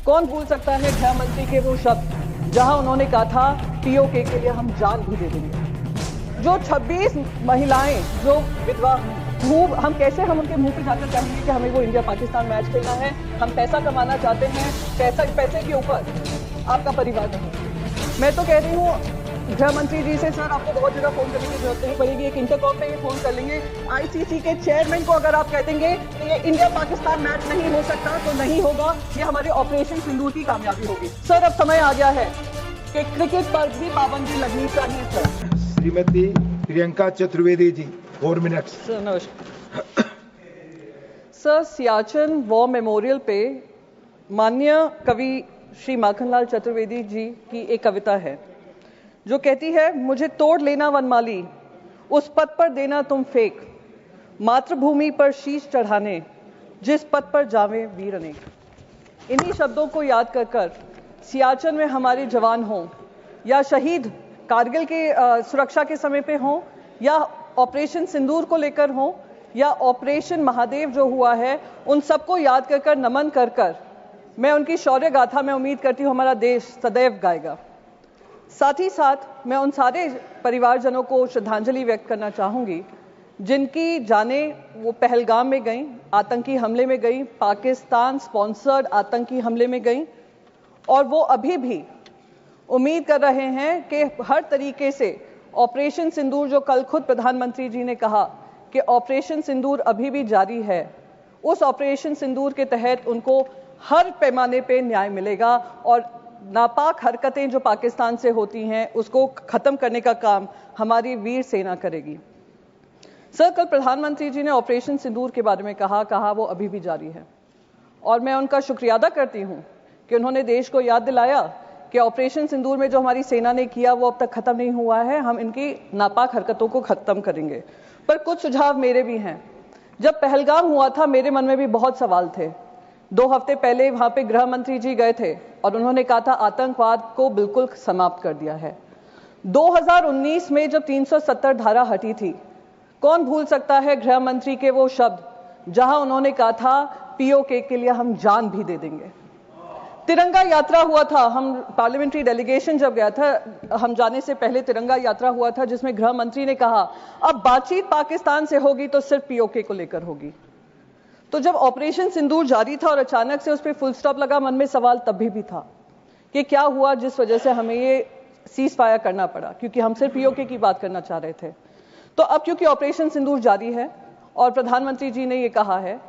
कौन भूल सकता है गृह मंत्री के वो शब्द जहां उन्होंने कहा था पीओके के लिए हम जान भी दे देंगे। जो 26 महिलाएं जो विधवा, हम कैसे हम उनके मुंह पे जाकर कहेंगे कि हमें वो इंडिया पाकिस्तान मैच खेलना है, हम पैसा कमाना चाहते हैं, पैसे के ऊपर आपका परिवार नहीं। मैं तो कह रही हूँ गृह मंत्री जी से, सर आपको बहुत जगह फोन करने की जरूरत नहीं पड़ेगी, एक इंटरकॉम पे ही फोन कर लेंगे। आईसीसी के चेयरमैन को अगर आप कह देंगे कि ये इंडिया पाकिस्तान मैच नहीं हो सकता तो नहीं होगा, ये हमारे ऑपरेशन सिंदूर की कामयाबी होगी। सर अब समय आ गया है कि क्रिकेट पर भी पाबंदी लगनी चाहिए। Sir Shrimati Priyanka Chaturvedi ji 4 minute. Sir नमस्कार। सर सियाचिन वॉर मेमोरियल पे माननीय कवि श्री माखनलाल चतुर्वेदी जी की एक कविता है जो कहती है, मुझे तोड़ लेना वनमाली, उस पद पर देना तुम फेंक, मातृभूमि पर शीश चढ़ाने, जिस पद पर जावे वीर अनेक। इन्हीं शब्दों को याद कर कर सियाचिन में हमारे जवान हों या शहीद कारगिल के सुरक्षा के समय पे हों या ऑपरेशन सिंदूर को लेकर हों या ऑपरेशन महादेव जो हुआ है, उन सबको याद कर कर नमन कर कर मैं उनकी शौर्य गाथा में उम्मीद करती हूँ हमारा देश सदैव गाएगा। साथ ही साथ मैं उन सारे परिवारजनों को श्रद्धांजलि व्यक्त करना चाहूंगी जिनकी जानें वो पहलगाम में गई, आतंकी हमले में गई, पाकिस्तान स्पॉन्सर्ड आतंकी हमले में गई, और वो अभी भी उम्मीद कर रहे हैं कि हर तरीके से ऑपरेशन सिंदूर, जो कल खुद प्रधानमंत्री जी ने कहा कि ऑपरेशन सिंदूर अभी भी जारी है, उस ऑपरेशन सिंदूर के तहत उनको हर पैमाने पे न्याय मिलेगा और नापाक हरकतें जो पाकिस्तान से होती हैं उसको खत्म करने का काम हमारी वीर सेना करेगी। सर कल प्रधानमंत्री जी ने ऑपरेशन सिंदूर के बारे में कहा वो अभी भी जारी है और मैं उनका शुक्रिया अदा करती हूं कि उन्होंने देश को याद दिलाया कि ऑपरेशन सिंदूर में जो हमारी सेना ने किया वो अब तक खत्म नहीं हुआ है, हम इनकी नापाक हरकतों को खत्म करेंगे। पर कुछ सुझाव मेरे भी हैं। जब पहलगाम हुआ था मेरे मन में भी बहुत सवाल थे। 2 हफ्ते पहले वहां पे गृह मंत्री जी गए थे और उन्होंने कहा था आतंकवाद को बिल्कुल समाप्त कर दिया है। 2019 में जब 370 धारा हटी थी, कौन भूल सकता है गृह मंत्री के वो शब्द जहां उन्होंने कहा था पीओके के लिए हम जान भी दे देंगे। तिरंगा यात्रा हुआ था, हम पार्लियामेंट्री डेलीगेशन जब गया था, हम जाने से पहले तिरंगा यात्रा हुआ था जिसमें गृह मंत्री ने कहा अब बातचीत पाकिस्तान से होगी तो सिर्फ पीओके को लेकर होगी। तो जब ऑपरेशन सिंदूर जारी था और अचानक से उस पर फुल स्टॉप लगा, मन में सवाल तभी भी था कि क्या हुआ जिस वजह से हमें ये सीज फायर करना पड़ा, क्योंकि हम सिर्फ पीओके की बात करना चाह रहे थे। तो अब क्योंकि ऑपरेशन सिंदूर जारी है और प्रधानमंत्री जी ने ये कहा है,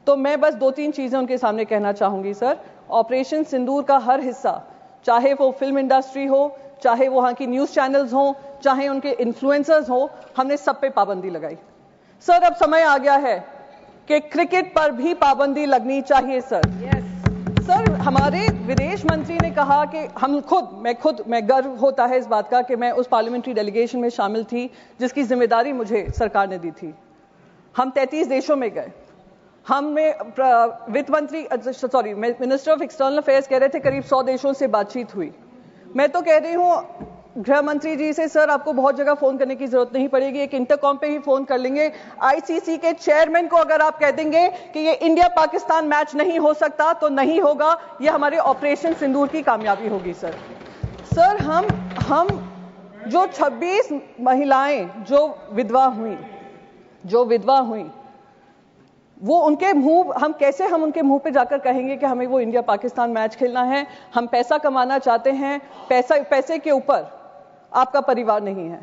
तो मैं बस 2-3 चीजें उनके सामने कहना चाहूंगी। सर ऑपरेशन सिंदूर का हर हिस्सा, चाहे वो फिल्म इंडस्ट्री हो, चाहे वहां की न्यूज चैनल्स हो, चाहे उनके इन्फ्लुएंसर्स हो, हमने सब पे पाबंदी लगाई। सर अब समय आ गया है कि क्रिकेट पर भी पाबंदी लगनी चाहिए। सर सर हमारे विदेश मंत्री ने कहा कि मैं गर्व होता है इस बात का कि मैं उस पार्लियामेंट्री डेलीगेशन में शामिल थी जिसकी जिम्मेदारी मुझे सरकार ने दी थी। हम 33 देशों में गए, हमें वित्त मंत्री मिनिस्टर ऑफ एक्सटर्नल अफेयर्स कह रहे थे करीब 100 देशों से बातचीत हुई। मैं तो कह रही हूं गृह मंत्री जी से, सर आपको बहुत जगह फोन करने की जरूरत नहीं पड़ेगी, एक इंटरकॉम पे ही फोन कर लेंगे। आईसीसी के चेयरमैन को अगर आप कह देंगे कि ये इंडिया पाकिस्तान मैच नहीं हो सकता तो नहीं होगा, ये हमारे ऑपरेशन सिंदूर की कामयाबी होगी। सर हम जो 26 महिलाएं जो विधवा हुई वो उनके मुंह, हम उनके मुंह पे जाकर कहेंगे कि हमें वो इंडिया पाकिस्तान मैच खेलना है, हम पैसा कमाना चाहते हैं, पैसे के ऊपर आपका परिवार नहीं है।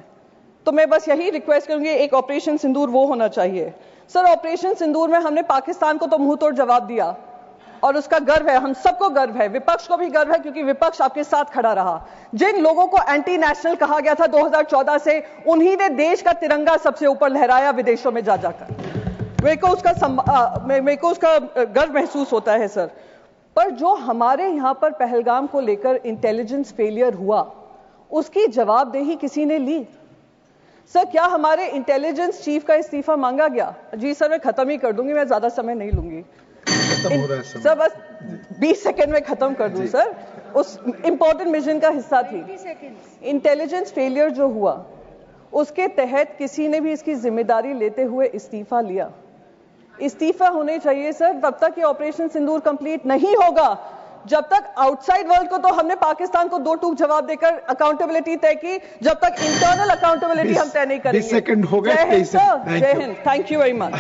तो मैं बस यही रिक्वेस्ट करूंगी, एक ऑपरेशन सिंदूर वो होना चाहिए। सर ऑपरेशन सिंदूर में हमने पाकिस्तान को तो मुंह तोड़ जवाब दिया और उसका गर्व है, हम सबको गर्व है, विपक्ष को भी गर्व है क्योंकि विपक्ष आपके साथ खड़ा रहा। जिन लोगों को एंटी नेशनल कहा गया था 2014 से, उन्हीं ने देश का तिरंगा सबसे ऊपर लहराया विदेशों में जाकर। मेरे को उसका गर्व महसूस होता है। सर पर जो हमारे यहां पर पहलगाम को लेकर इंटेलिजेंस फेलियर हुआ उसकी जवाबदेही किसी ने ली? सर क्या हमारे इंटेलिजेंस चीफ का इस्तीफा मांगा गया? जी सर मैं खत्म ही कर दूंगी, मैं ज्यादा समय नहीं लूंगी सर, बस 20 सेकंड में खत्म कर दूं। सर उस इंपॉर्टेंट मिशन का हिस्सा थी इंटेलिजेंस फेलियर जो हुआ, उसके तहत किसी ने भी इसकी जिम्मेदारी लेते हुए इस्तीफा लिया। इस्तीफा होने चाहिए सर, तब तक ये ऑपरेशन सिंदूर कंप्लीट नहीं होगा जब तक आउटसाइड वर्ल्ड को तो हमने पाकिस्तान को 2 टूक जवाब देकर अकाउंटेबिलिटी तय की, जब तक इंटरनल अकाउंटेबिलिटी हम तय नहीं करेंगे। 20 सेकंड हो गए। जय हिंद सर, जय Hind, thank you very much.